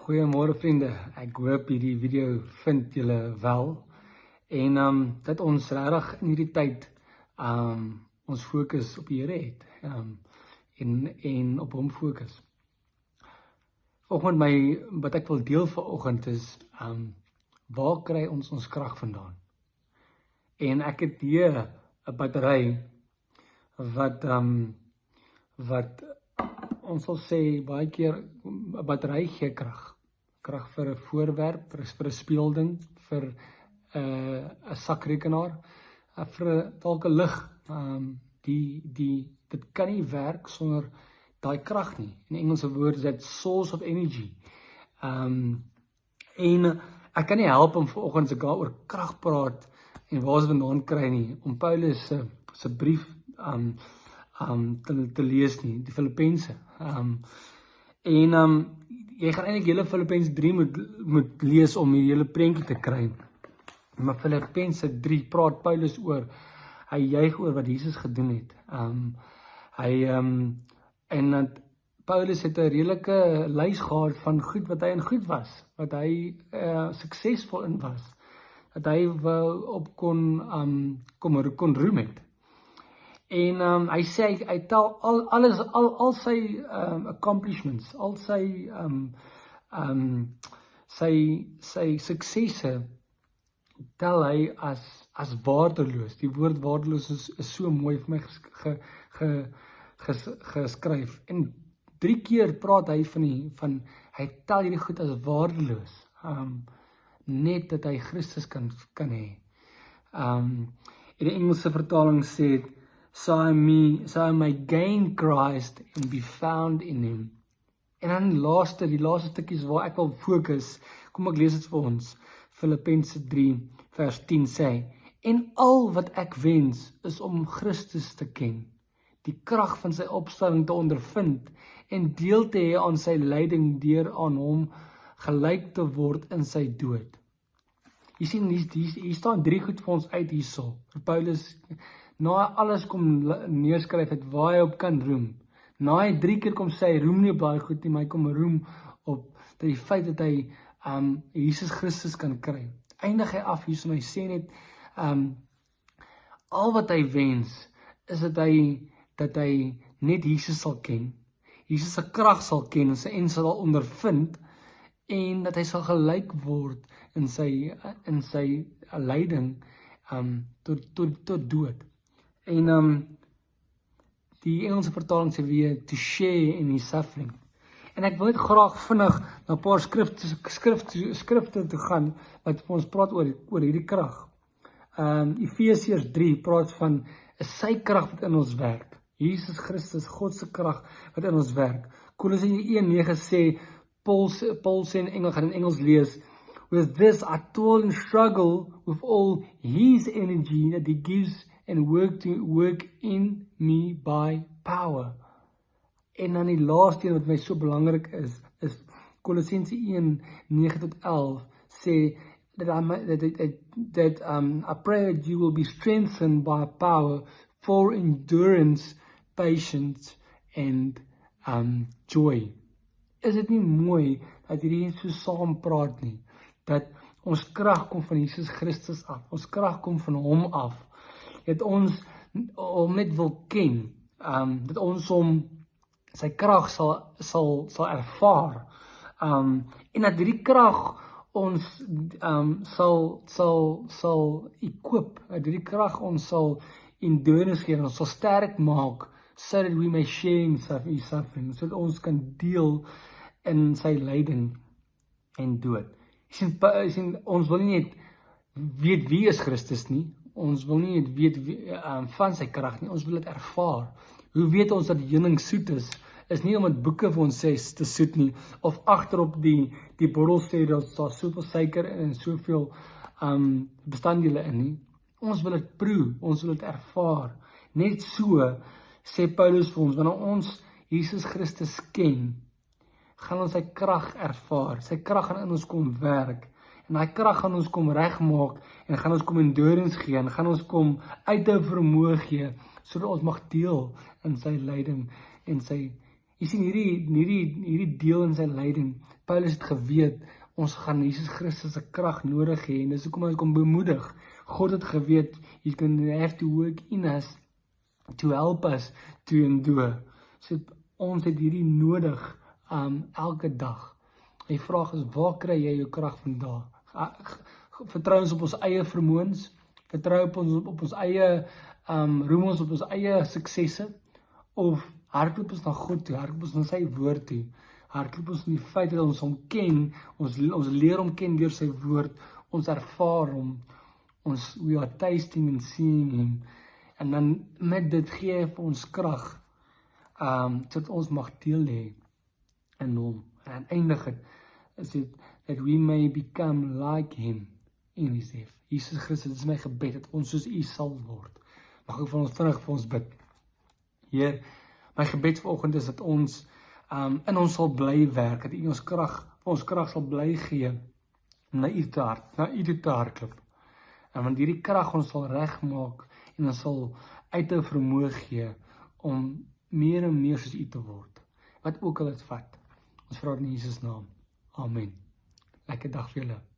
Goeiemôre vriende, ek hoop hierdie video vind julle wel en dat ons regtig in hierdie tyd ons fokus op die Here het en op hom fokus. Vanoggend wat ek wil deel vanoggend is waar kry ons krag vandaan? En ek het hier 'n battery wat ons sal sê baie keer 'n battery gee krag. Krag vir 'n voorwerp, vir 'n speelding, vir 'n sakrekenaar, vir dalk 'n lig. Dit kan nie werk sonder daai krag nie. In Engelse woord is dit source of energy. En ek kan nie help om vanoggend as ek daaroor krag praat en waar ons vandaan kry nie, om Paulus se brief te lees nie, die Filippense. Jy gaan eintlik hele Filippense 3 moet lees om die hele prentjie te kry. Maar Filippense 3 praat Paulus oor, hy juig oor wat Jesus gedoen het. Paulus het 'n redelike lys gehad van goed wat hy in goed was, wat hy suksesvol in was, dat hy op kon roem het. En hy sê, hy tel al sy accomplishments, al sy suksesse, tel hy as waardeloos. Die woord waardeloos is so mooi vir my geskryf. En 3 keer praat hy hy tel hierdie goed as waardeloos, net dat hy Christus kan hê. In die Engelse vertaling sê, so I may gain Christ and be found in him. En dan die laaste stukkies waar ek wil fokus, kom ek lees dit vir ons. Filippense 3 vers 10 sê, en al wat ek wens is om Christus te ken, die krag van sy opstanding te ondervind en deel te hê aan sy lyding deur aan hom gelyk te word in sy dood. Jy sien, hier staan 3 goed vir ons uit hierso. Paulus, na alles kom neerskryf het waar hy op kan roem. Na hy 3 keer kom sê, hy roem nie op baie goed nie, maar hy kom roem op die feit dat hy Jesus Christus kan kry. Eindig hy af hierso en hy sê net, al wat hy wens, is dat hy net Jesus sal ken, Jesus se krag sal ken en sal ondervind, en dat hy sal gelyk word in sy lyding tot dood. En die Engelse vertaling sê weer, to share in his suffering. En ek wil net graag vinnig na 'n paar skrifte toe gaan, wat vir ons praat oor hierdie krag. Efesiërs 3 praat van, is sy krag wat in ons werk. Jesus Christus, God se krag wat in ons werk. Kolossense 1:9 sê, Paul sê in Engels lees, with this I toil and struggle with all his energy that he gives and work in me by power. En dan die laaste een wat my so belangrik is Kolossense 1:9-11 sê that I pray that you will be strengthened by power for endurance, patience and joy. Is dit nie mooi dat hierdie so saam praat nie? Dat ons krag kom van Jesus Christus af, ons krag kom van hom af. Dat ons hom net wil ken, dat ons sy krag sal ervaar, en dat hierdie krag ons sal equip, dat hierdie krag ons sal endurance gee, ons sal sterk maak, so that we may share in his suffering, so dat ons kan deel in sy lyding en dood. Ons wil nie net weet wie is Christus nie, ons wil nie net weet van sy krag nie, ons wil dit ervaar. Hoe weet ons dat die heuning soet is nie omdat boeke vir ons sê te soet nie, of agterop die bottel sê dat daar soveel suiker en soveel bestanddele in nie. Ons wil dit proe, ons wil dit ervaar. Net so sê Paulus vir ons, wanneer ons Jesus Christus ken, gaan ons sy krag ervaar, sy krag gaan in ons kom werk, en hy krag gaan ons kom regmaak, en gaan ons kom endurance gee, en gaan ons kom uithou vermoë gee, sodat ons mag deel in sy lyding en sy Jy sien hierdie deel in sy lyding, Paulus het geweet, ons gaan Jesus Christus se krag nodig hê, en dis hoekom hy kom bemoedig. God het geweet, he's going to have to work in us, to help us to endure. So ons het hierdie nodig, elke dag. Die vraag is, waar kry jy jou krag vandaan? Vertrou ons op ons eie vermoëns? Vertrou op ons eie, roem ons op ons eie suksesse? Of hardloop ons na God toe, hardloop ons na sy woord toe, hardloop ons in die feit dat ons hom ken, ons leer hom ken deur sy woord, ons ervaar hom, we are tasting and seeing him, en dan met dit gee hy vir ons krag, dat ons mag deel hê in hom, en eindig het, is dit, that we may become like him in his death. Jesus Christus, dit is my gebed, dat ons soos u sal word. Mag ek van ons vinnig vir ons bid. Heer, my gebed vanoggend is dat ons in ons sal bly werk, dat u ons krag sal bly gee, na u te hardloop. En want hierdie krag ons sal regmaak, en ons sal uit 'n vermoë gee, om meer en meer soos u te word. Wat ook al dit vat. Ons vra dit in Jesus naam. Amen. Lekker dag vir julle.